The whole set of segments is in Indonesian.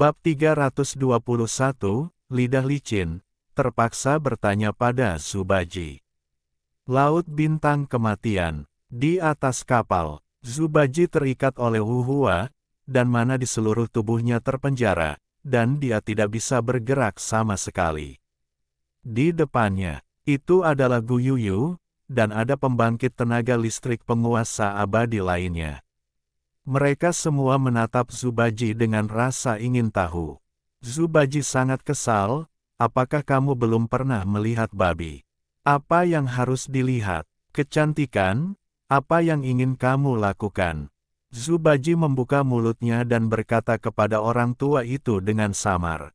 Bab 321, Lidah Licin, terpaksa bertanya pada Zubaji. Laut Bintang Kematian. Di atas kapal, Zubaji terikat oleh Huhua, dan mana di seluruh tubuhnya terpenjara, dan dia tidak bisa bergerak sama sekali. Di depannya, itu adalah Gu Yuyu, dan ada pembangkit tenaga listrik penguasa abadi lainnya. Mereka semua menatap Zubaji dengan rasa ingin tahu. Zubaji sangat kesal, apakah kamu belum pernah melihat babi? Apa yang harus dilihat? Kecantikan? Apa yang ingin kamu lakukan? Zubaji membuka mulutnya dan berkata kepada orang tua itu dengan samar.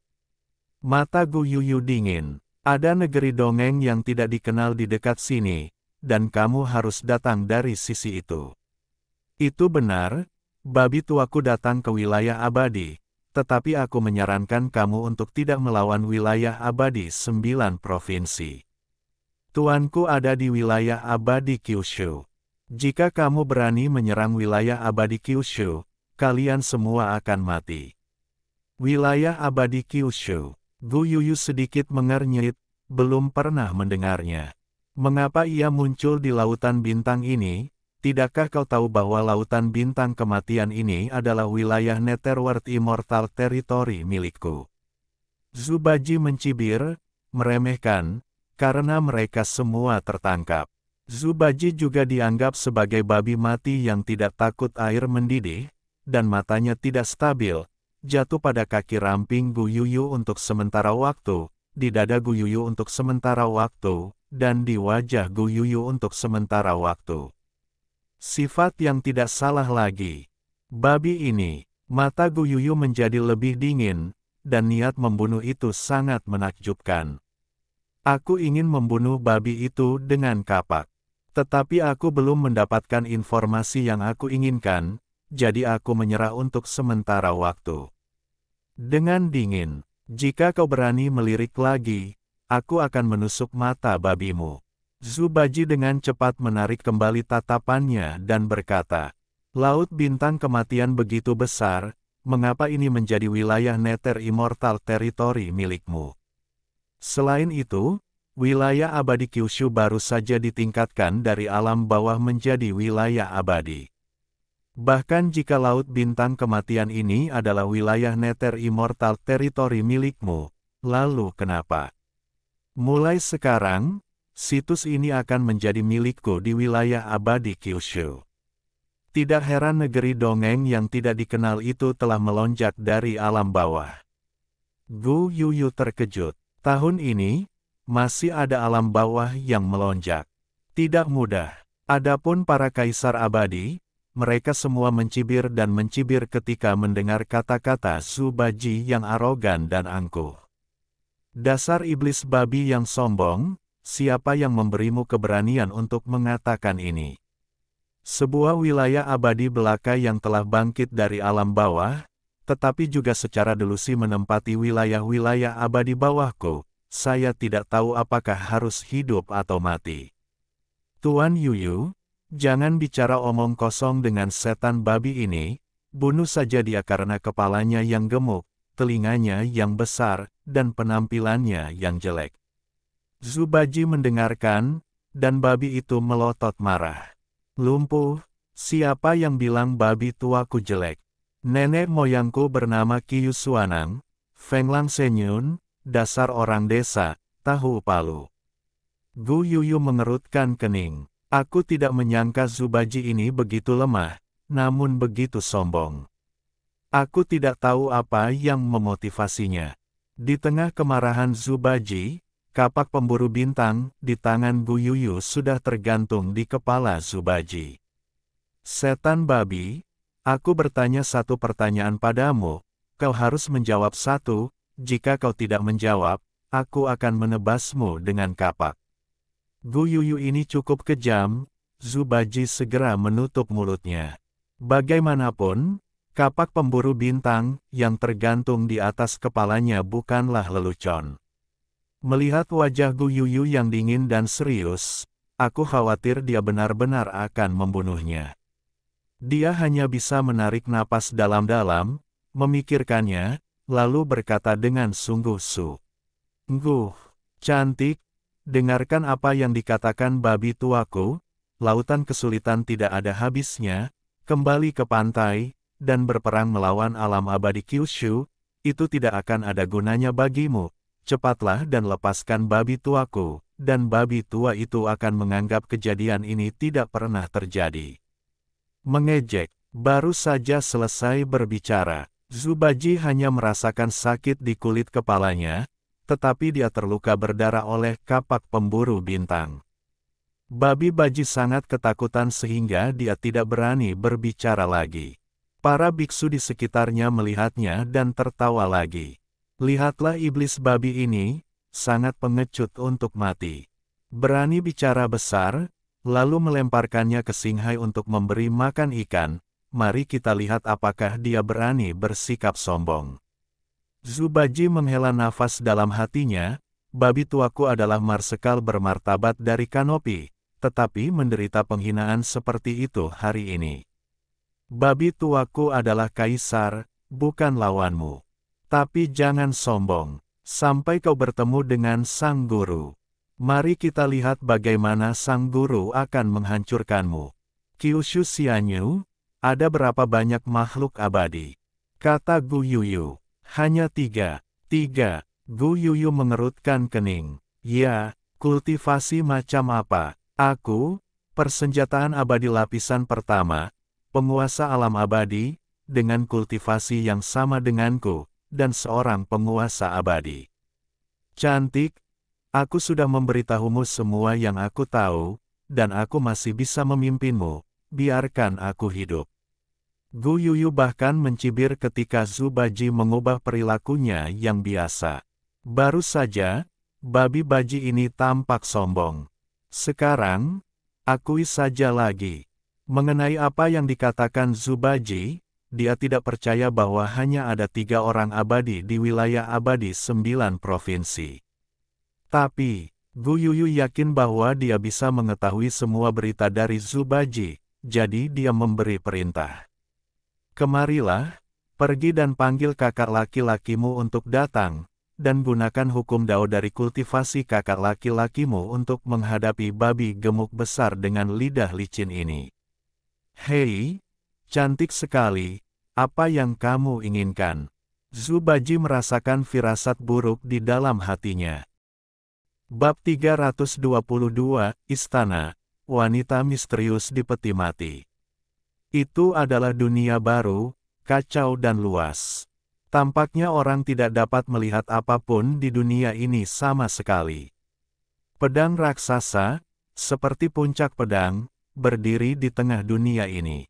Mata Gu Yuyu dingin. Ada negeri dongeng yang tidak dikenal di dekat sini, dan kamu harus datang dari sisi itu. Itu benar. Babi tuaku datang ke wilayah abadi, tetapi aku menyarankan kamu untuk tidak melawan wilayah abadi 9 provinsi. Tuanku ada di wilayah abadi Kyushu. Jika kamu berani menyerang wilayah abadi Kyushu, kalian semua akan mati. Wilayah abadi Kyushu. Gu Yuyu sedikit mengernyit, belum pernah mendengarnya. Mengapa ia muncul di lautan bintang ini? Tidakkah kau tahu bahwa lautan bintang kematian ini adalah wilayah Netherworld Immortal Territory milikku? Zubaji mencibir, meremehkan, karena mereka semua tertangkap. Zubaji juga dianggap sebagai babi mati yang tidak takut air mendidih, dan matanya tidak stabil, jatuh pada kaki ramping Gu Yuyu untuk sementara waktu, di dada Gu Yuyu untuk sementara waktu, dan di wajah Gu Yuyu untuk sementara waktu. Sifat yang tidak salah lagi. Babi ini, mata Gu Yuyu menjadi lebih dingin, dan niat membunuh itu sangat menakjubkan. Aku ingin membunuh babi itu dengan kapak. Tetapi aku belum mendapatkan informasi yang aku inginkan, jadi aku menyerah untuk sementara waktu. Dengan dingin, jika kau berani melirik lagi, aku akan menusuk mata babimu. Zubaji dengan cepat menarik kembali tatapannya dan berkata, Laut Bintang Kematian begitu besar, mengapa ini menjadi wilayah Nether Immortal Territory milikmu? Selain itu, wilayah abadi Kyushu baru saja ditingkatkan dari alam bawah menjadi wilayah abadi. Bahkan jika Laut Bintang Kematian ini adalah wilayah Nether Immortal Territory milikmu, lalu kenapa? Mulai sekarang, situs ini akan menjadi milikku di wilayah abadi Kyushu. Tidak heran negeri dongeng yang tidak dikenal itu telah melonjak dari alam bawah. Gu Yuyu terkejut. Tahun ini, masih ada alam bawah yang melonjak. Tidak mudah. Adapun para kaisar abadi, mereka semua mencibir dan mencibir ketika mendengar kata-kata Zubaji yang arogan dan angkuh. Dasar iblis babi yang sombong, siapa yang memberimu keberanian untuk mengatakan ini? Sebuah wilayah abadi belaka yang telah bangkit dari alam bawah, tetapi juga secara delusi menempati wilayah-wilayah abadi bawahku, saya tidak tahu apakah harus hidup atau mati. Tuan Yuyu, jangan bicara omong kosong dengan setan babi ini, bunuh saja dia karena kepalanya yang gemuk, telinganya yang besar, dan penampilannya yang jelek. Zubaji mendengarkan, dan babi itu melotot marah. Lumpuh, siapa yang bilang babi tuaku jelek? Nenek moyangku bernama Kyusuanang, Fenglang Senyun, dasar orang desa, tahu palu. Gu Yuyu mengerutkan kening. Aku tidak menyangka Zubaji ini begitu lemah, namun begitu sombong. Aku tidak tahu apa yang memotivasinya. Di tengah kemarahan Zubaji, kapak pemburu bintang di tangan Gu Yuyu sudah tergantung di kepala Zubaji. Setan babi, aku bertanya satu pertanyaan padamu, kau harus menjawab satu, jika kau tidak menjawab, aku akan menebasmu dengan kapak. Gu Yuyu ini cukup kejam, Zubaji segera menutup mulutnya. Bagaimanapun, kapak pemburu bintang yang tergantung di atas kepalanya bukanlah lelucon. Melihat wajah Gu Yuyu yang dingin dan serius, aku khawatir dia benar-benar akan membunuhnya. Dia hanya bisa menarik napas dalam-dalam, memikirkannya, lalu berkata dengan sungguh-sungguh cantik, dengarkan apa yang dikatakan babi tuaku, lautan kesulitan tidak ada habisnya, kembali ke pantai, dan berperang melawan alam abadi Kyushu, itu tidak akan ada gunanya bagimu. Cepatlah dan lepaskan babi tuaku, dan babi tua itu akan menganggap kejadian ini tidak pernah terjadi. Mengejek, baru saja selesai berbicara, Zubaji hanya merasakan sakit di kulit kepalanya, tetapi dia terluka berdarah oleh kapak pemburu bintang. Babi Baji sangat ketakutan sehingga dia tidak berani berbicara lagi. Para biksu di sekitarnya melihatnya dan tertawa lagi. Lihatlah iblis babi ini, sangat pengecut untuk mati. Berani bicara besar, lalu melemparkannya ke Singhai untuk memberi makan ikan. Mari kita lihat apakah dia berani bersikap sombong. Zubaji menghela nafas dalam hatinya, babi tuaku adalah marsekal bermartabat dari Kanopi, tetapi menderita penghinaan seperti itu hari ini. Babi tuaku adalah kaisar, bukan lawanmu. Tapi jangan sombong, sampai kau bertemu dengan sang guru. Mari kita lihat bagaimana sang guru akan menghancurkanmu. Kyushu Xianyu, ada berapa banyak makhluk abadi? Kata Gu Yuyu. Hanya 3. Gu Yuyu mengerutkan kening. Ya, kultivasi macam apa? Aku, persenjataan abadi lapisan pertama, penguasa alam abadi, dengan kultivasi yang sama denganku, dan seorang penguasa abadi. Cantik, aku sudah memberitahumu semua yang aku tahu, dan aku masih bisa memimpinmu, biarkan aku hidup. Gu Yuyu bahkan mencibir ketika Zubaji mengubah perilakunya yang biasa. Baru saja, babi Baji ini tampak sombong. Sekarang, akui saja lagi. Mengenai apa yang dikatakan Zubaji, dia tidak percaya bahwa hanya ada 3 orang abadi di wilayah abadi 9 provinsi. Tapi, Gu Yuyu yakin bahwa dia bisa mengetahui semua berita dari Zubaji, jadi dia memberi perintah. Kemarilah, pergi dan panggil kakak laki-lakimu untuk datang, dan gunakan hukum Dao dari kultivasi kakak laki-lakimu untuk menghadapi babi gemuk besar dengan lidah licin ini. Hei, cantik sekali, apa yang kamu inginkan? Zubaji merasakan firasat buruk di dalam hatinya. Bab 322, Istana, Wanita Misterius di Peti Mati. Itu adalah dunia baru, kacau dan luas. Tampaknya orang tidak dapat melihat apapun di dunia ini sama sekali. Pedang raksasa, seperti puncak pedang, berdiri di tengah dunia ini.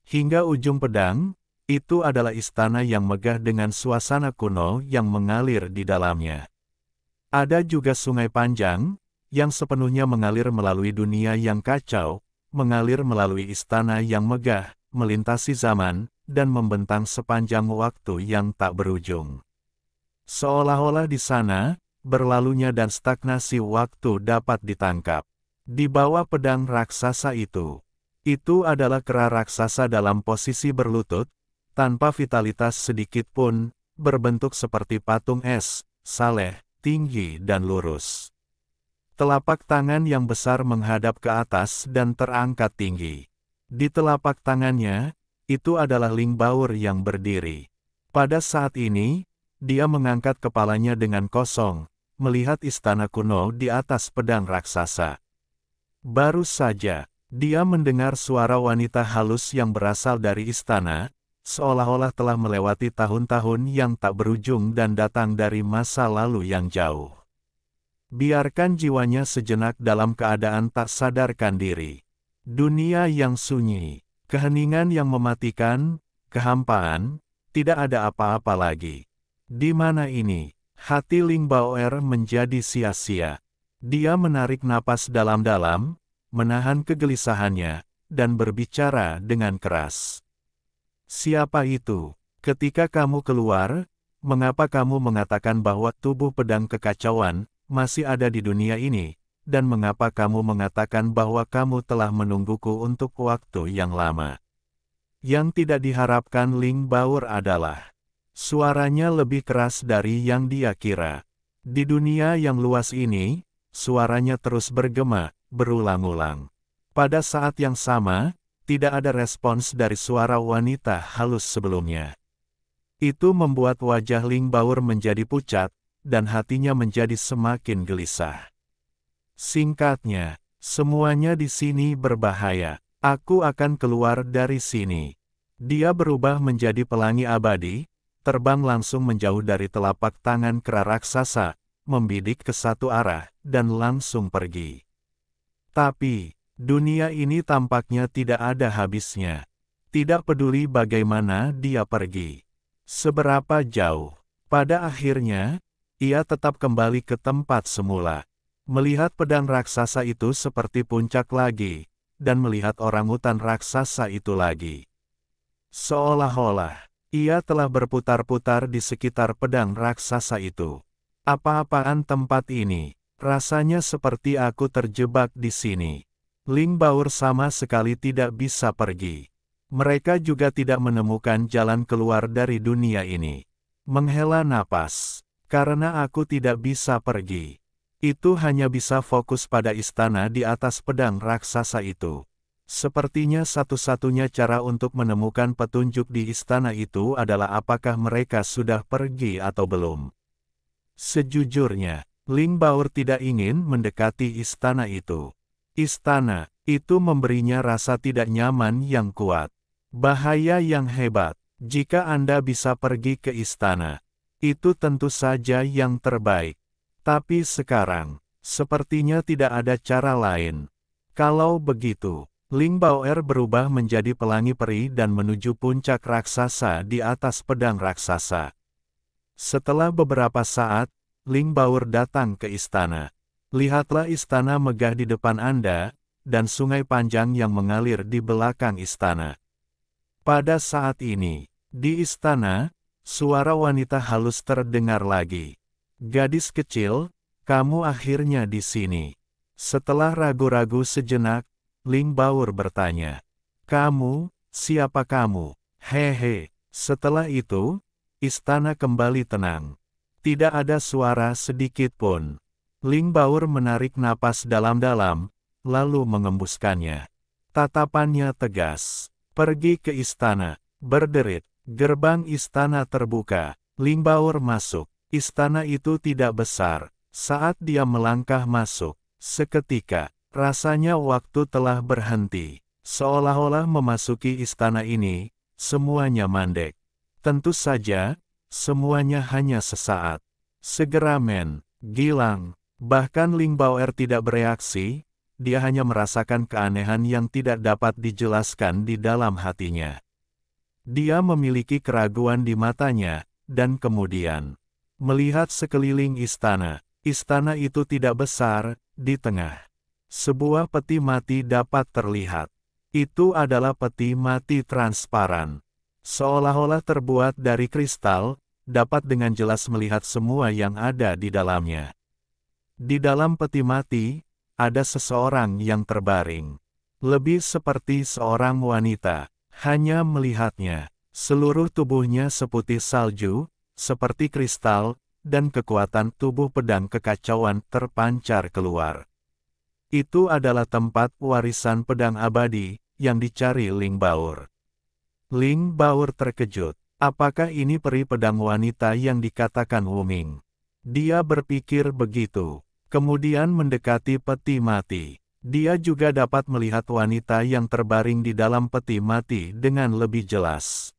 Hingga ujung pedang, itu adalah istana yang megah dengan suasana kuno yang mengalir di dalamnya. Ada juga sungai panjang, yang sepenuhnya mengalir melalui dunia yang kacau, mengalir melalui istana yang megah, melintasi zaman, dan membentang sepanjang waktu yang tak berujung. Seolah-olah di sana, berlalunya dan stagnasi waktu dapat ditangkap. Di bawah pedang raksasa itu adalah kera raksasa dalam posisi berlutut, tanpa vitalitas sedikit pun, berbentuk seperti patung es, saleh, tinggi dan lurus. Telapak tangan yang besar menghadap ke atas dan terangkat tinggi. Di telapak tangannya, itu adalah Ling Baur yang berdiri. Pada saat ini, dia mengangkat kepalanya dengan kosong, melihat istana kuno di atas pedang raksasa. Baru saja, dia mendengar suara wanita halus yang berasal dari istana, seolah-olah telah melewati tahun-tahun yang tak berujung dan datang dari masa lalu yang jauh. Biarkan jiwanya sejenak dalam keadaan tak sadarkan diri. Dunia yang sunyi, keheningan yang mematikan, kehampaan, tidak ada apa-apa lagi. Di mana ini? Hati Ling Baoer menjadi sia-sia. Dia menarik napas dalam-dalam, menahan kegelisahannya, dan berbicara dengan keras. Siapa itu? Ketika kamu keluar, mengapa kamu mengatakan bahwa tubuh pedang kekacauan masih ada di dunia ini, dan mengapa kamu mengatakan bahwa kamu telah menungguku untuk waktu yang lama? Yang tidak diharapkan Ling Baur adalah, Suaranya lebih keras dari yang dia kira. Di dunia yang luas ini, suaranya terus bergema, berulang-ulang. Pada saat yang sama, tidak ada respons dari suara wanita halus sebelumnya. Itu membuat wajah Ling Baur menjadi pucat, dan hatinya menjadi semakin gelisah. Singkatnya, semuanya di sini berbahaya. Aku akan keluar dari sini. Dia berubah menjadi pelangi abadi, terbang langsung menjauh dari telapak tangan kera raksasa, membidik ke satu arah, dan langsung pergi. Tapi, dunia ini tampaknya tidak ada habisnya. Tidak peduli bagaimana dia pergi. Seberapa jauh. Pada akhirnya, ia tetap kembali ke tempat semula. Melihat pedang raksasa itu seperti puncak lagi, dan melihat orangutan raksasa itu lagi. Seolah-olah, ia telah berputar-putar di sekitar pedang raksasa itu. Apa-apaan tempat ini? Rasanya seperti aku terjebak di sini. Ling Baur sama sekali tidak bisa pergi. Mereka juga tidak menemukan jalan keluar dari dunia ini. Menghela napas. Karena aku tidak bisa pergi. Itu hanya bisa fokus pada istana di atas pedang raksasa itu. Sepertinya satu-satunya cara untuk menemukan petunjuk di istana itu adalah apakah mereka sudah pergi atau belum. Sejujurnya, Ling Baur tidak ingin mendekati istana itu. Istana itu memberinya rasa tidak nyaman yang kuat. Bahaya yang hebat. Jika Anda bisa pergi ke istana, itu tentu saja yang terbaik. Tapi sekarang, sepertinya tidak ada cara lain. Kalau begitu, Ling Baoer berubah menjadi pelangi peri dan menuju puncak raksasa di atas pedang raksasa. Setelah beberapa saat, Ling Baoer datang ke istana. Lihatlah istana megah di depan Anda, dan sungai panjang yang mengalir di belakang istana. Pada saat ini, di istana, suara wanita halus terdengar lagi. Gadis kecil, kamu akhirnya di sini. Setelah ragu-ragu sejenak, Ling Baur bertanya, "Kamu, siapa kamu?" Hehe. Setelah itu, istana kembali tenang. Tidak ada suara sedikit pun. Ling Baur menarik napas dalam-dalam, lalu mengembuskannya. Tatapannya tegas. Pergi ke istana, berderit. Gerbang istana terbuka. Ling Baur masuk. Istana itu tidak besar. Saat dia melangkah masuk, seketika, rasanya waktu telah berhenti. Seolah-olah memasuki istana ini, semuanya mandek. Tentu saja, semuanya hanya sesaat. Segera gilang. Bahkan Ling Baoer tidak bereaksi, dia hanya merasakan keanehan yang tidak dapat dijelaskan di dalam hatinya. Dia memiliki keraguan di matanya, dan kemudian melihat sekeliling istana. Istana itu tidak besar, di tengah. Sebuah peti mati dapat terlihat. Itu adalah peti mati transparan. Seolah-olah terbuat dari kristal, dapat dengan jelas melihat semua yang ada di dalamnya. Di dalam peti mati, ada seseorang yang terbaring. Lebih seperti seorang wanita. Hanya melihatnya, seluruh tubuhnya seputih salju, seperti kristal, dan kekuatan tubuh pedang kekacauan terpancar keluar. Itu adalah tempat warisan pedang abadi, yang dicari Ling Baur. Ling Baur terkejut. Apakah ini peri pedang wanita yang dikatakan Wuming? Dia berpikir begitu. Kemudian mendekati peti mati. Dia juga dapat melihat wanita yang terbaring di dalam peti mati dengan lebih jelas.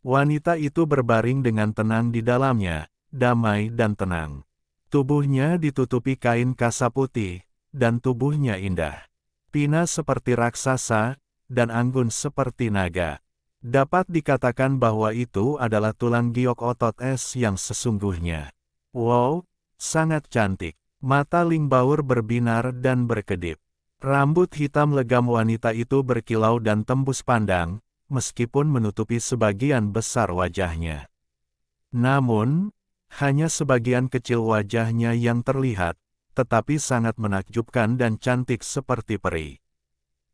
Wanita itu berbaring dengan tenang di dalamnya, damai dan tenang. Tubuhnya ditutupi kain kasa putih, dan tubuhnya indah. Pina seperti raksasa, dan anggun seperti naga. Dapat dikatakan bahwa itu adalah tulang giok otot es yang sesungguhnya. Wow, sangat cantik. Mata Ling Baur berbinar dan berkedip. Rambut hitam legam wanita itu berkilau dan tembus pandang, meskipun menutupi sebagian besar wajahnya. Namun, hanya sebagian kecil wajahnya yang terlihat, tetapi sangat menakjubkan dan cantik seperti peri.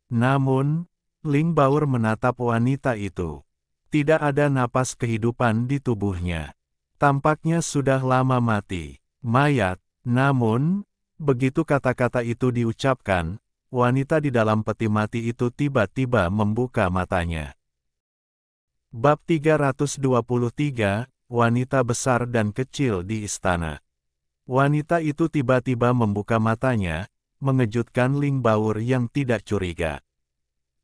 Namun, Ling Baur menatap wanita itu. Tidak ada napas kehidupan di tubuhnya. Tampaknya sudah lama mati. Mayat. Namun, begitu kata-kata itu diucapkan, wanita di dalam peti mati itu tiba-tiba membuka matanya. Bab 323, Wanita Besar dan Kecil di Istana. Wanita itu tiba-tiba membuka matanya, mengejutkan Ling Baur yang tidak curiga.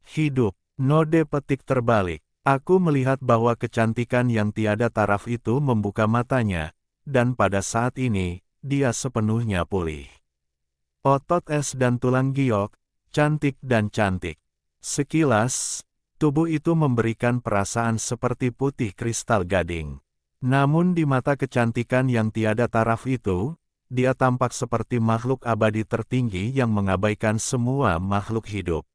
Hidup. Node petik terbalik. Aku melihat bahwa kecantikan yang tiada taraf itu membuka matanya, dan pada saat ini, dia sepenuhnya pulih. Otot es dan tulang giok, cantik dan cantik. Sekilas, tubuh itu memberikan perasaan seperti putih kristal gading. Namun di mata kecantikan yang tiada taraf itu, dia tampak seperti makhluk abadi tertinggi yang mengabaikan semua makhluk hidup.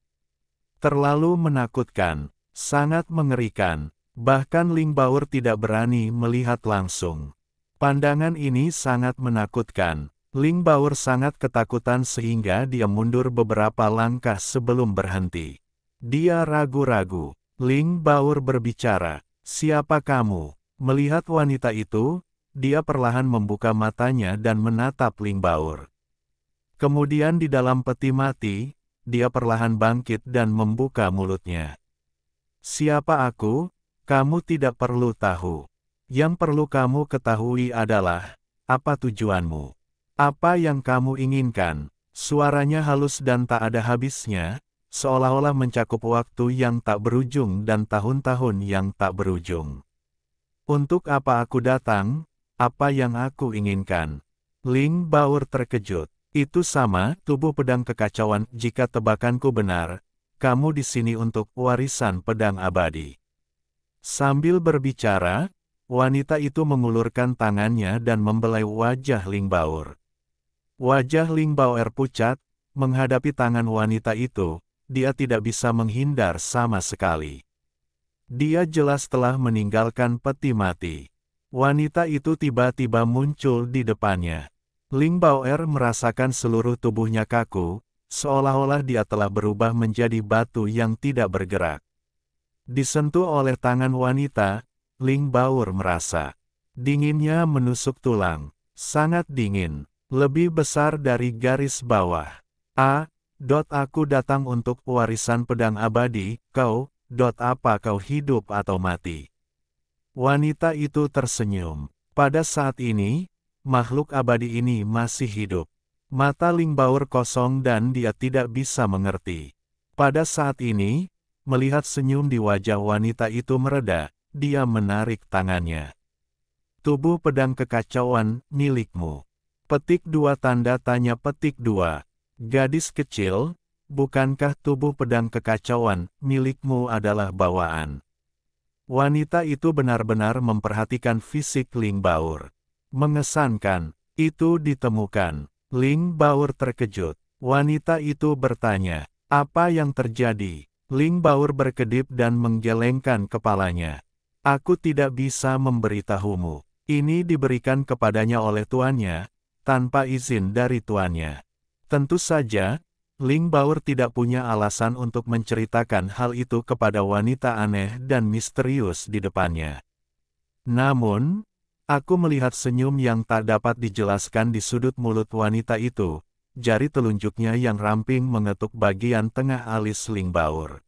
Terlalu menakutkan, sangat mengerikan, bahkan Ling Baur tidak berani melihat langsung. Pandangan ini sangat menakutkan. Ling Baur sangat ketakutan sehingga dia mundur beberapa langkah sebelum berhenti. Dia ragu-ragu. Ling Baur berbicara, "Siapa kamu?" Melihat wanita itu, dia perlahan membuka matanya dan menatap Ling Baur. Kemudian di dalam peti mati, dia perlahan bangkit dan membuka mulutnya. "Siapa aku? Kamu tidak perlu tahu. Yang perlu kamu ketahui adalah, apa tujuanmu? Apa yang kamu inginkan?" Suaranya halus dan tak ada habisnya, seolah-olah mencakup waktu yang tak berujung dan tahun-tahun yang tak berujung. "Untuk apa aku datang? Apa yang aku inginkan?" Ling Baur terkejut. "Itu sama, tubuh pedang kekacauan, jika tebakanku benar, kamu di sini untuk warisan pedang abadi." Sambil berbicara, wanita itu mengulurkan tangannya dan membelai wajah Ling Baur. Wajah Ling Baur pucat, menghadapi tangan wanita itu, dia tidak bisa menghindar sama sekali. Dia jelas telah meninggalkan peti mati. Wanita itu tiba-tiba muncul di depannya. Ling Baur merasakan seluruh tubuhnya kaku, seolah-olah dia telah berubah menjadi batu yang tidak bergerak. Disentuh oleh tangan wanita, Ling Baur merasa dinginnya menusuk tulang, sangat dingin, lebih besar dari garis bawah. Aku datang untuk warisan pedang abadi, apa kau hidup atau mati?" Wanita itu tersenyum. Pada saat ini, makhluk abadi ini masih hidup. Mata Ling Baur kosong dan dia tidak bisa mengerti. Pada saat ini, melihat senyum di wajah wanita itu mereda, dia menarik tangannya. "Tubuh pedang kekacauan, milikmu." Petik 2 tanda tanya petik 2. Gadis kecil, bukankah tubuh pedang kekacauan, milikmu adalah bawaan? Wanita itu benar-benar memperhatikan fisik Ling Baur. Mengesankan, itu ditemukan. Ling Baur terkejut. Wanita itu bertanya, "Apa yang terjadi?" Ling Baur berkedip dan menggelengkan kepalanya. "Aku tidak bisa memberitahumu. Ini diberikan kepadanya oleh tuannya, tanpa izin dari tuannya." Tentu saja, Ling Baur tidak punya alasan untuk menceritakan hal itu kepada wanita aneh dan misterius di depannya. Namun, aku melihat senyum yang tak dapat dijelaskan di sudut mulut wanita itu, jari telunjuknya yang ramping mengetuk bagian tengah alis Ling Baur.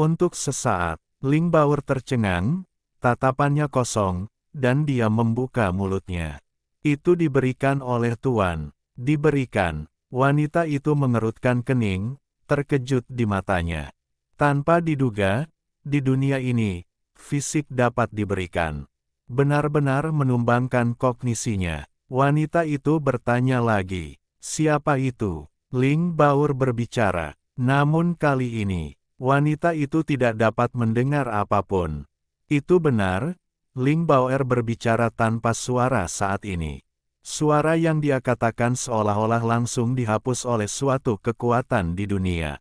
Untuk sesaat, Ling Baur tercengang, tatapannya kosong, dan dia membuka mulutnya. "Itu diberikan oleh Tuan." Diberikan. Wanita itu mengerutkan kening, terkejut di matanya. Tanpa diduga, di dunia ini, fisik dapat diberikan. Benar-benar menumbangkan kognisinya. Wanita itu bertanya lagi, "Siapa itu?" Ling Baur berbicara. Namun kali ini, wanita itu tidak dapat mendengar apapun. Itu benar, Ling Baur berbicara tanpa suara saat ini. Suara yang dia katakan seolah-olah langsung dihapus oleh suatu kekuatan di dunia.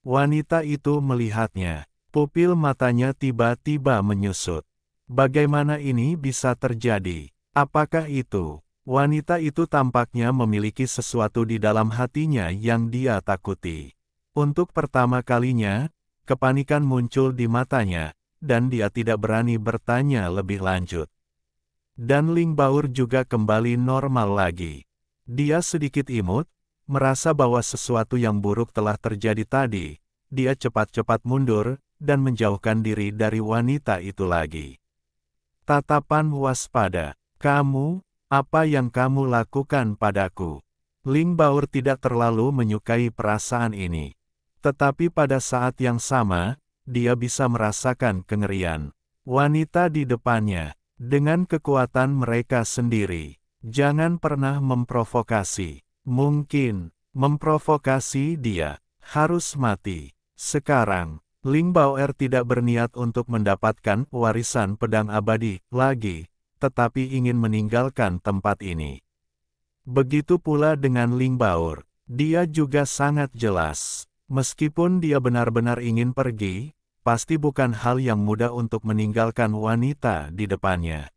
Wanita itu melihatnya. Pupil matanya tiba-tiba menyusut. Bagaimana ini bisa terjadi? Apakah itu? Wanita itu tampaknya memiliki sesuatu di dalam hatinya yang dia takuti. Untuk pertama kalinya, kepanikan muncul di matanya, dan dia tidak berani bertanya lebih lanjut. Dan Ling Baur juga kembali normal lagi. Dia sedikit imut, merasa bahwa sesuatu yang buruk telah terjadi tadi. Dia cepat-cepat mundur, dan menjauhkan diri dari wanita itu lagi. Tatapan waspada. Kamu, apa yang kamu lakukan padaku? Ling Baur tidak terlalu menyukai perasaan ini. Tetapi pada saat yang sama, dia bisa merasakan kengerian. Wanita di depannya, dengan kekuatan mereka sendiri, jangan pernah memprovokasi. Mungkin, memprovokasi dia, harus mati. Sekarang, Ling Baoer tidak berniat untuk mendapatkan warisan pedang abadi lagi, tetapi ingin meninggalkan tempat ini. Begitu pula dengan Ling Baor, dia juga sangat jelas. Meskipun dia benar-benar ingin pergi, pasti bukan hal yang mudah untuk meninggalkan wanita di depannya.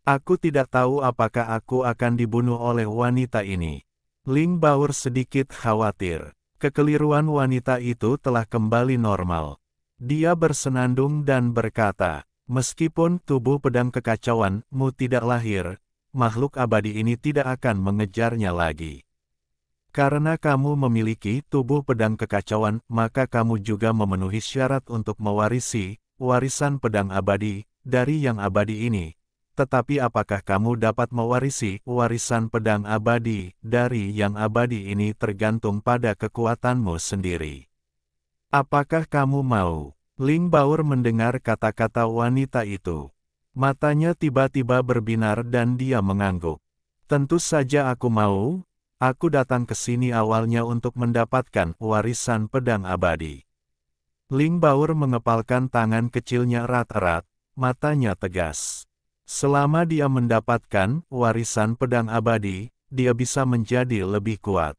Aku tidak tahu apakah aku akan dibunuh oleh wanita ini. Ling Baor sedikit khawatir. Kekeliruan wanita itu telah kembali normal. Dia bersenandung dan berkata, meskipun tubuh pedang kekacauanmu tidak lahir, makhluk abadi ini tidak akan mengejarnya lagi. Karena kamu memiliki tubuh pedang kekacauan, maka kamu juga memenuhi syarat untuk mewarisi warisan pedang abadi dari yang abadi ini. Tetapi apakah kamu dapat mewarisi warisan pedang abadi dari yang abadi ini tergantung pada kekuatanmu sendiri. Apakah kamu mau? Ling Baor mendengar kata-kata wanita itu. Matanya tiba-tiba berbinar dan dia mengangguk. Tentu saja aku mau. Aku datang ke sini awalnya untuk mendapatkan warisan pedang abadi. Ling Baor mengepalkan tangan kecilnya erat-erat, matanya tegas. Selama dia mendapatkan warisan pedang abadi, dia bisa menjadi lebih kuat.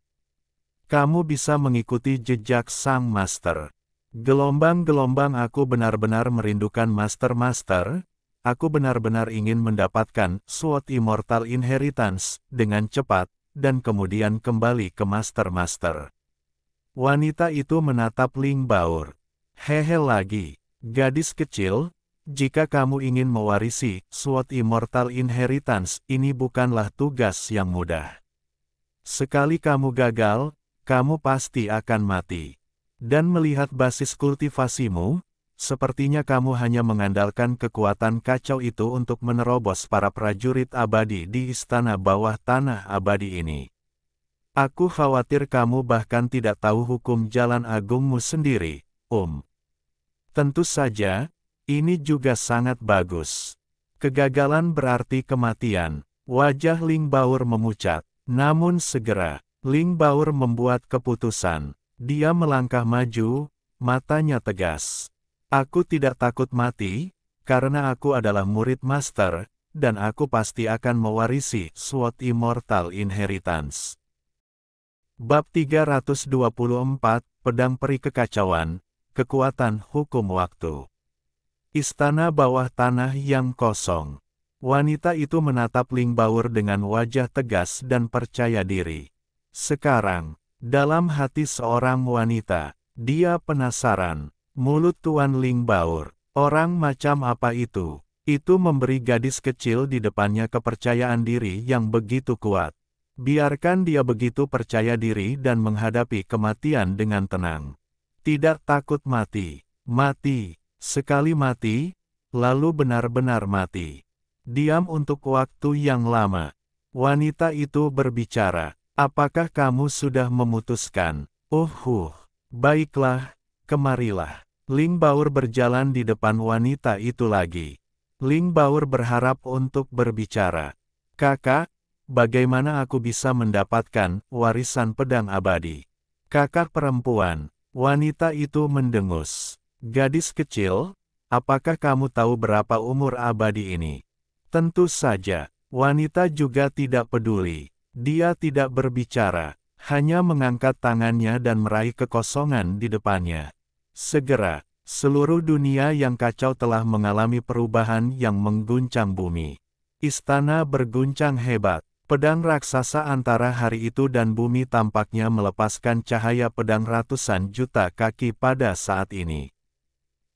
Kamu bisa mengikuti jejak sang master. Gelombang-gelombang aku benar-benar merindukan master-master. Aku benar-benar ingin mendapatkan Sword Immortal Inheritance dengan cepat, dan kemudian kembali ke master-master. Wanita itu menatap Ling Baor. Hehe lagi, gadis kecil, jika kamu ingin mewarisi Sword Immortal Inheritance, ini bukanlah tugas yang mudah. Sekali kamu gagal, kamu pasti akan mati. Dan melihat basis kultivasimu, sepertinya kamu hanya mengandalkan kekuatan kacau itu untuk menerobos para prajurit abadi di istana bawah tanah abadi ini. Aku khawatir kamu bahkan tidak tahu hukum jalan agungmu sendiri, Tentu saja, ini juga sangat bagus. Kegagalan berarti kematian. Wajah Ling Baor memucat. Namun segera, Ling Baor membuat keputusan. Dia melangkah maju, matanya tegas. Aku tidak takut mati, karena aku adalah murid master, dan aku pasti akan mewarisi Sword Immortal Inheritance. Bab 324, Pedang Peri Kekacauan, Kekuatan Hukum Waktu. Istana bawah tanah yang kosong. Wanita itu menatap Ling Baor dengan wajah tegas dan percaya diri. Sekarang, dalam hati seorang wanita, dia penasaran. Mulut Tuan Ling Baor, orang macam apa itu? Itu memberi gadis kecil di depannya kepercayaan diri yang begitu kuat. Biarkan dia begitu percaya diri dan menghadapi kematian dengan tenang. Tidak takut mati. Mati. Sekali mati, lalu benar-benar mati. Diam untuk waktu yang lama. Wanita itu berbicara. Apakah kamu sudah memutuskan? Baiklah, kemarilah. Ling Baor berjalan di depan wanita itu lagi. Ling Baor berharap untuk berbicara. Kakak, bagaimana aku bisa mendapatkan warisan pedang abadi? Kakak perempuan, wanita itu mendengus. Gadis kecil, apakah kamu tahu berapa umur abadi ini? Tentu saja, wanita juga tidak peduli. Dia tidak berbicara, hanya mengangkat tangannya dan meraih kekosongan di depannya. Segera, seluruh dunia yang kacau telah mengalami perubahan yang mengguncang bumi. Istana berguncang hebat. Pedang raksasa antara hari itu dan bumi tampaknya melepaskan cahaya pedang ratusan juta kaki pada saat ini.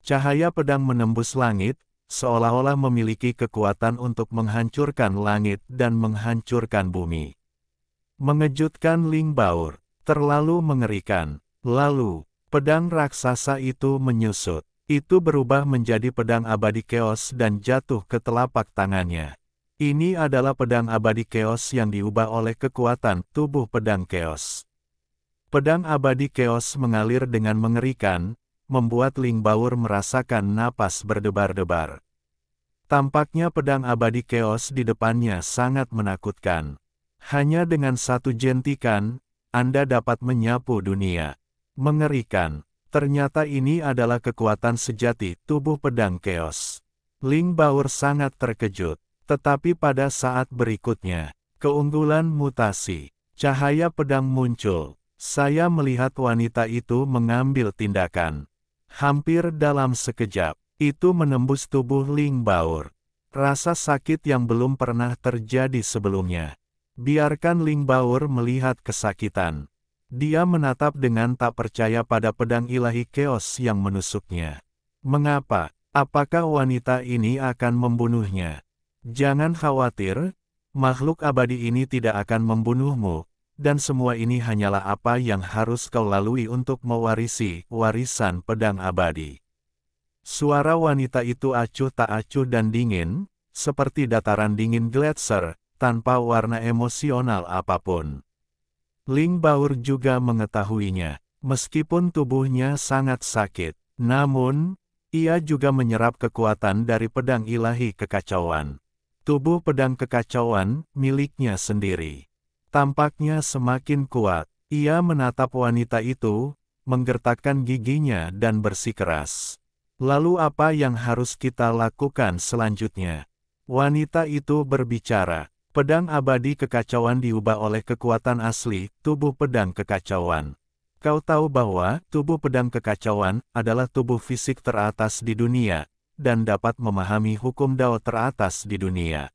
Cahaya pedang menembus langit, seolah-olah memiliki kekuatan untuk menghancurkan langit dan menghancurkan bumi. Mengejutkan Ling Baur, terlalu mengerikan. Lalu, pedang raksasa itu menyusut. Itu berubah menjadi pedang abadi Chaos dan jatuh ke telapak tangannya. Ini adalah pedang abadi Chaos yang diubah oleh kekuatan tubuh pedang Chaos. Pedang abadi Chaos mengalir dengan mengerikan, membuat Ling Baur merasakan napas berdebar-debar. Tampaknya pedang abadi Chaos di depannya sangat menakutkan. Hanya dengan satu jentikan, Anda dapat menyapu dunia. Mengerikan. Ternyata ini adalah kekuatan sejati tubuh pedang Chaos. Ling Baur sangat terkejut. Tetapi pada saat berikutnya, keunggulan mutasi, cahaya pedang muncul. Saya melihat wanita itu mengambil tindakan. Hampir dalam sekejap, itu menembus tubuh Ling Baur. Rasa sakit yang belum pernah terjadi sebelumnya. Biarkan Ling Baur melihat kesakitan. Dia menatap dengan tak percaya pada pedang ilahi Chaos yang menusuknya. Mengapa? Apakah wanita ini akan membunuhnya? Jangan khawatir, makhluk abadi ini tidak akan membunuhmu. Dan semua ini hanyalah apa yang harus kau lalui untuk mewarisi warisan pedang abadi. Suara wanita itu acuh tak acuh dan dingin, seperti dataran dingin gletser, tanpa warna emosional apapun. Ling Baur juga mengetahuinya, meskipun tubuhnya sangat sakit, namun, ia juga menyerap kekuatan dari pedang ilahi kekacauan. Tubuh pedang kekacauan miliknya sendiri. Tampaknya semakin kuat. Ia menatap wanita itu, menggertakkan giginya dan bersikeras. Lalu apa yang harus kita lakukan selanjutnya? Wanita itu berbicara. Pedang abadi kekacauan diubah oleh kekuatan asli, tubuh pedang kekacauan. Kau tahu bahwa tubuh pedang kekacauan adalah tubuh fisik teratas di dunia, dan dapat memahami hukum Dao teratas di dunia.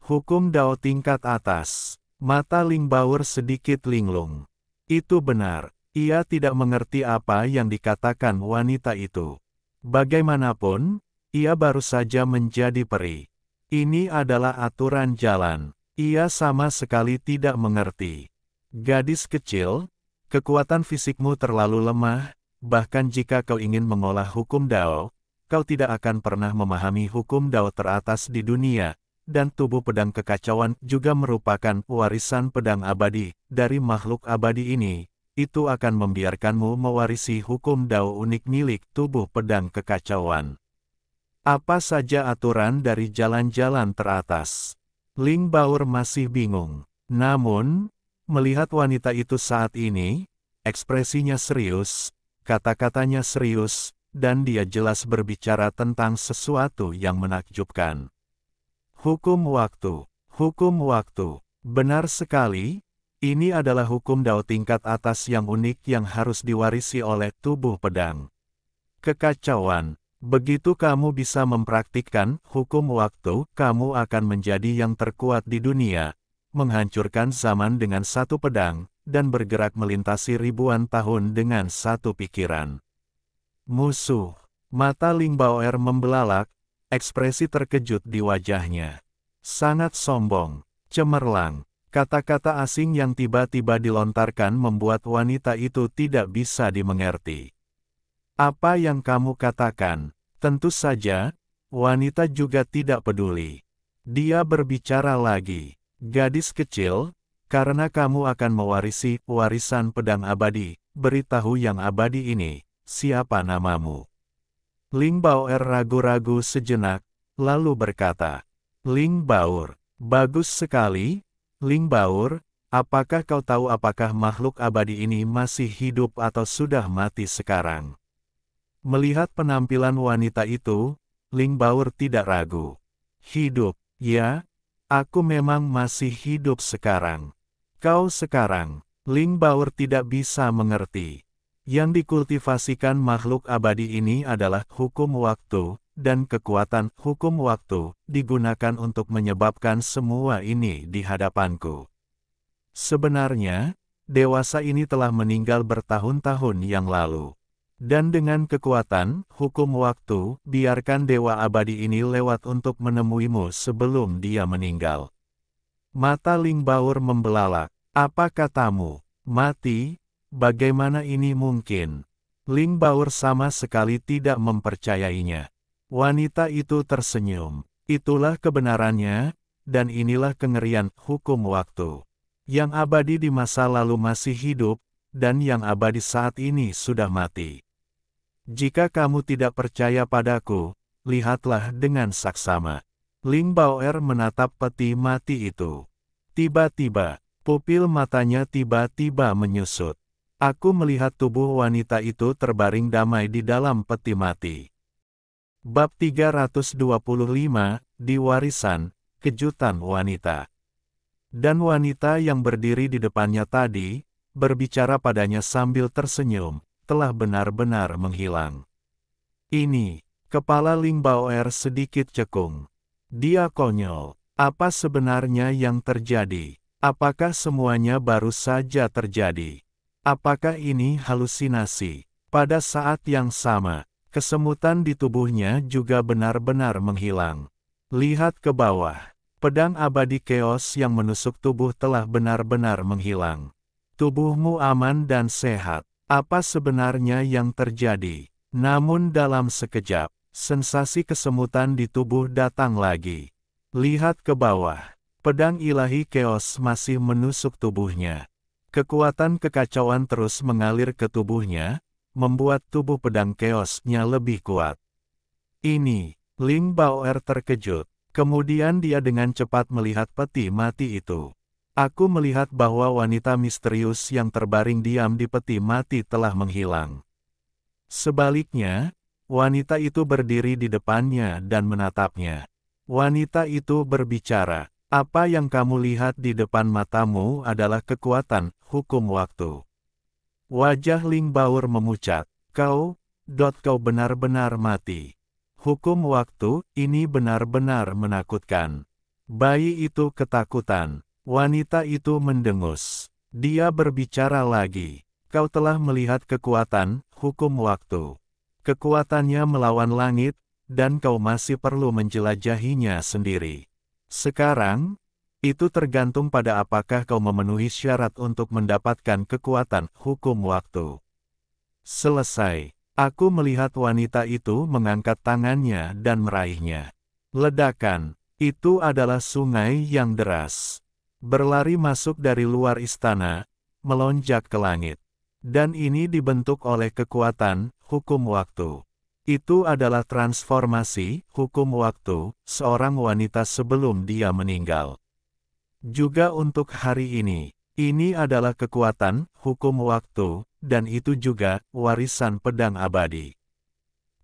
Hukum Dao tingkat atas. Mata Ling Baur sedikit linglung. Itu benar, ia tidak mengerti apa yang dikatakan wanita itu. Bagaimanapun, ia baru saja menjadi peri. Ini adalah aturan jalan. Ia sama sekali tidak mengerti. Gadis kecil, kekuatan fisikmu terlalu lemah, bahkan jika kau ingin mengolah hukum Dao, kau tidak akan pernah memahami hukum Dao teratas di dunia. Dan tubuh pedang kekacauan juga merupakan warisan pedang abadi dari makhluk abadi ini. Itu akan membiarkanmu mewarisi hukum Dao unik milik tubuh pedang kekacauan. Apa saja aturan dari jalan-jalan teratas? Ling Baur masih bingung. Namun, melihat wanita itu saat ini, ekspresinya serius, kata-katanya serius, dan dia jelas berbicara tentang sesuatu yang menakjubkan. Hukum waktu. Hukum waktu. Benar sekali, ini adalah hukum Dao tingkat atas yang unik yang harus diwarisi oleh tubuh pedang kekacauan. Begitu kamu bisa mempraktikkan hukum waktu, kamu akan menjadi yang terkuat di dunia, menghancurkan zaman dengan satu pedang, dan bergerak melintasi ribuan tahun dengan satu pikiran. Musuh. Mata Ling Baoer membelalak, ekspresi terkejut di wajahnya. Sangat sombong, cemerlang. Kata-kata asing yang tiba-tiba dilontarkan membuat wanita itu tidak bisa dimengerti. Apa yang kamu katakan? Tentu saja, wanita juga tidak peduli. Dia berbicara lagi. Gadis kecil, karena kamu akan mewarisi warisan pedang abadi, beritahu yang abadi ini, siapa namamu? Ling Baoer ragu-ragu sejenak, lalu berkata, Ling Baur, bagus sekali, Ling Baur, apakah kau tahu apakah makhluk abadi ini masih hidup atau sudah mati sekarang? Melihat penampilan wanita itu, Ling Baur tidak ragu. Hidup, ya, aku memang masih hidup sekarang. Kau sekarang, Ling Baur tidak bisa mengerti. Yang dikultivasikan makhluk abadi ini adalah hukum waktu, dan kekuatan hukum waktu digunakan untuk menyebabkan semua ini di hadapanku. Sebenarnya, dewasa ini telah meninggal bertahun-tahun yang lalu. Dan dengan kekuatan, hukum waktu, biarkan Dewa Abadi ini lewat untuk menemuimu sebelum dia meninggal. Mata Ling Baur membelalak. Apa katamu? Mati? Bagaimana ini mungkin? Ling Baur sama sekali tidak mempercayainya. Wanita itu tersenyum. Itulah kebenarannya, dan inilah kengerian hukum waktu. Yang abadi di masa lalu masih hidup, dan yang abadi saat ini sudah mati. Jika kamu tidak percaya padaku, lihatlah dengan saksama. Ling Baoer menatap peti mati itu. Tiba-tiba, pupil matanya tiba-tiba menyusut. Aku melihat tubuh wanita itu terbaring damai di dalam peti mati. Bab 325, di warisan, kejutan wanita. Dan wanita yang berdiri di depannya tadi, berbicara padanya sambil tersenyum, telah benar-benar menghilang. Ini, kepala Ling Baoer sedikit cekung. Dia konyol. Apa sebenarnya yang terjadi? Apakah semuanya baru saja terjadi? Apakah ini halusinasi? Pada saat yang sama, kesemutan di tubuhnya juga benar-benar menghilang. Lihat ke bawah. Pedang abadi keos yang menusuk tubuh telah benar-benar menghilang. Tubuhmu aman dan sehat. Apa sebenarnya yang terjadi? Namun dalam sekejap, sensasi kesemutan di tubuh datang lagi. Lihat ke bawah. Pedang ilahi keos masih menusuk tubuhnya. Kekuatan kekacauan terus mengalir ke tubuhnya, membuat tubuh pedang keosnya lebih kuat. Ini, Ling Baoer terkejut. Kemudian dia dengan cepat melihat peti mati itu. Aku melihat bahwa wanita misterius yang terbaring diam di peti mati telah menghilang. Sebaliknya, wanita itu berdiri di depannya dan menatapnya. Wanita itu berbicara, apa yang kamu lihat di depan matamu adalah kekuatan hukum waktu. Wajah Ling Baur memucat, kau benar-benar mati. Hukum waktu ini benar-benar menakutkan. Bayi itu ketakutan. Wanita itu mendengus. Dia berbicara lagi. Kau telah melihat kekuatan hukum waktu. Kekuatannya melawan langit, dan kau masih perlu menjelajahinya sendiri. Sekarang, itu tergantung pada apakah kau memenuhi syarat untuk mendapatkan kekuatan hukum waktu. Selesai. Aku melihat wanita itu mengangkat tangannya dan meraihnya. Ledakan. Itu adalah sungai yang deras. Berlari masuk dari luar istana, melonjak ke langit. Dan ini dibentuk oleh kekuatan hukum waktu. Itu adalah transformasi hukum waktu seorang wanita sebelum dia meninggal. Juga untuk hari ini adalah kekuatan hukum waktu, dan itu juga warisan pedang abadi.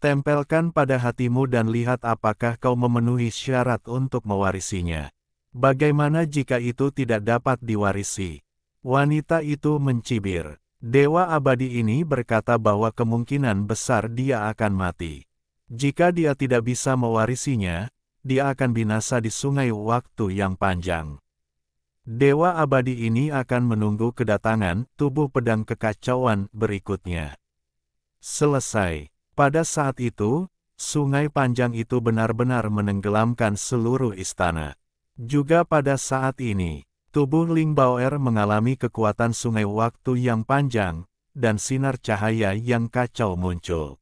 Tempelkan pada hatimu dan lihat apakah kau memenuhi syarat untuk mewarisinya. Bagaimana jika itu tidak dapat diwarisi? Wanita itu mencibir. Dewa abadi ini berkata bahwa kemungkinan besar dia akan mati. Jika dia tidak bisa mewarisinya, dia akan binasa di sungai waktu yang panjang. Dewa abadi ini akan menunggu kedatangan tubuh pedang kekacauan berikutnya. Selesai. Pada saat itu, sungai panjang itu benar-benar menenggelamkan seluruh istana. Juga pada saat ini, tubuh Ling Baoer mengalami kekuatan sungai waktu yang panjang, dan sinar cahaya yang kacau muncul.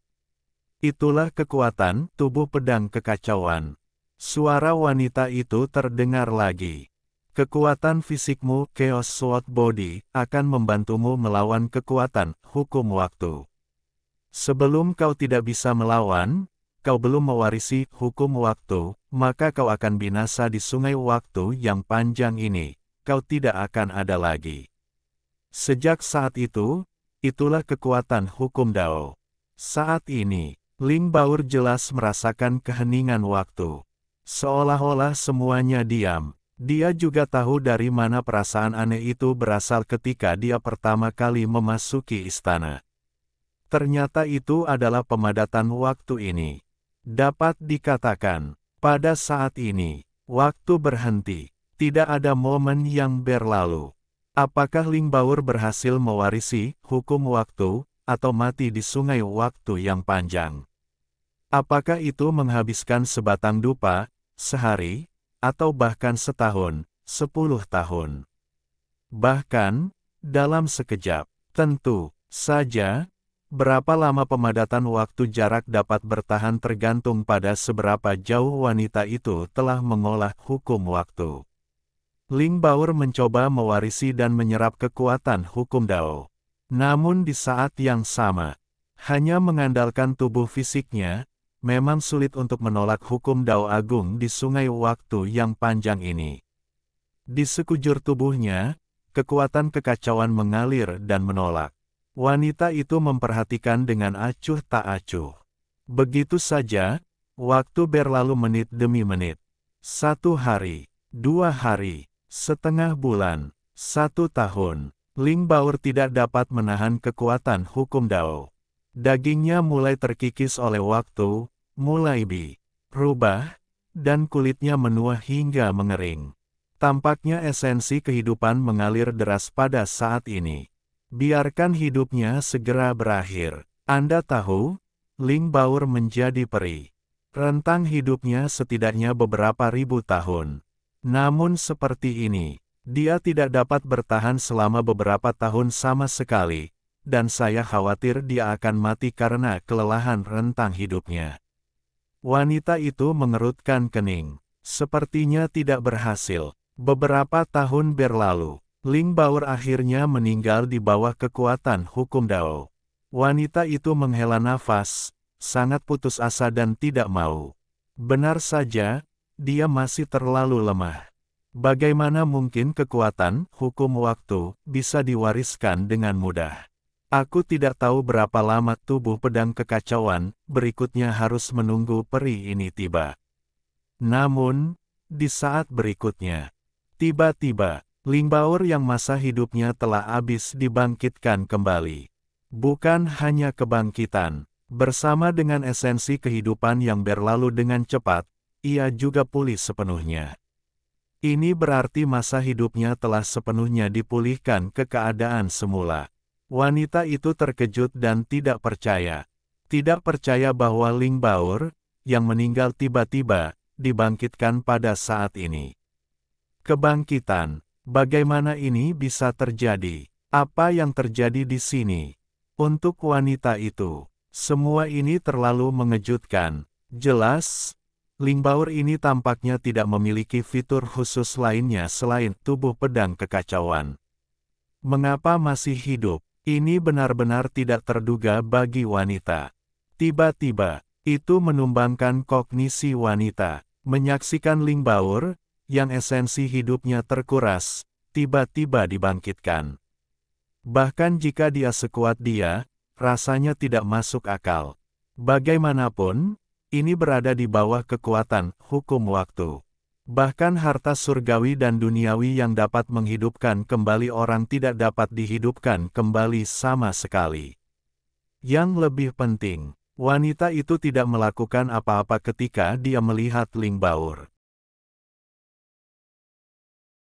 Itulah kekuatan tubuh pedang kekacauan. Suara wanita itu terdengar lagi. Kekuatan fisikmu, Chaos Sword Body, akan membantumu melawan kekuatan hukum waktu. Sebelum kau tidak bisa melawan, kau belum mewarisi hukum waktu, maka kau akan binasa di sungai waktu yang panjang ini. Kau tidak akan ada lagi. Sejak saat itu, itulah kekuatan hukum Dao. Saat ini, Ling Baur jelas merasakan keheningan waktu. Seolah-olah semuanya diam. Dia juga tahu dari mana perasaan aneh itu berasal ketika dia pertama kali memasuki istana. Ternyata itu adalah pemadatan waktu ini. Dapat dikatakan, pada saat ini, waktu berhenti. Tidak ada momen yang berlalu. Apakah Ling Baur berhasil mewarisi hukum waktu, atau mati di sungai waktu yang panjang. Apakah itu menghabiskan sebatang dupa, sehari, atau bahkan setahun, 10 tahun? Bahkan, dalam sekejap, tentu saja, berapa lama pemadatan waktu jarak dapat bertahan tergantung pada seberapa jauh wanita itu telah mengolah hukum waktu. Ling Baor mencoba mewarisi dan menyerap kekuatan hukum Dao. Namun di saat yang sama, hanya mengandalkan tubuh fisiknya, memang sulit untuk menolak hukum Dao Agung di sungai waktu yang panjang ini. Di sekujur tubuhnya, kekuatan kekacauan mengalir dan menolak. Wanita itu memperhatikan dengan acuh tak acuh. Begitu saja, waktu berlalu menit demi menit. 1 hari, 2 hari, setengah bulan, 1 tahun. Ling Baor tidak dapat menahan kekuatan hukum Dao. Dagingnya mulai terkikis oleh waktu, mulai berubah, dan kulitnya menua hingga mengering. Tampaknya esensi kehidupan mengalir deras pada saat ini. Biarkan hidupnya segera berakhir. Anda tahu, Ling Baor menjadi peri. Rentang hidupnya setidaknya beberapa ribu tahun. Namun seperti ini, dia tidak dapat bertahan selama beberapa tahun sama sekali, dan saya khawatir dia akan mati karena kelelahan rentang hidupnya. Wanita itu mengerutkan kening. Sepertinya tidak berhasil. Beberapa tahun berlalu, Ling Baor akhirnya meninggal di bawah kekuatan hukum Dao. Wanita itu menghela nafas, sangat putus asa dan tidak mau. Benar saja, dia masih terlalu lemah. Bagaimana mungkin kekuatan hukum waktu bisa diwariskan dengan mudah? Aku tidak tahu berapa lama tubuh pedang kekacauan berikutnya harus menunggu peri ini tiba. Namun, di saat berikutnya, tiba-tiba, Ling Baor yang masa hidupnya telah habis dibangkitkan kembali. Bukan hanya kebangkitan, bersama dengan esensi kehidupan yang berlalu dengan cepat, ia juga pulih sepenuhnya. Ini berarti masa hidupnya telah sepenuhnya dipulihkan ke keadaan semula. Wanita itu terkejut dan tidak percaya. Tidak percaya bahwa Ling Baor, yang meninggal tiba-tiba, dibangkitkan pada saat ini. Kebangkitan, bagaimana ini bisa terjadi? Apa yang terjadi di sini? Untuk wanita itu, semua ini terlalu mengejutkan. Jelas, Ling Baor ini tampaknya tidak memiliki fitur khusus lainnya selain tubuh pedang kekacauan. Mengapa masih hidup? Ini benar-benar tidak terduga bagi wanita. Tiba-tiba, itu menumbangkan kognisi wanita. Menyaksikan Ling Baor, yang esensi hidupnya terkuras, tiba-tiba dibangkitkan. Bahkan jika dia sekuat dia, rasanya tidak masuk akal. Bagaimanapun, ini berada di bawah kekuatan hukum waktu. Bahkan harta surgawi dan duniawi yang dapat menghidupkan kembali orang tidak dapat dihidupkan kembali sama sekali. Yang lebih penting, wanita itu tidak melakukan apa-apa ketika dia melihat Ling Baor.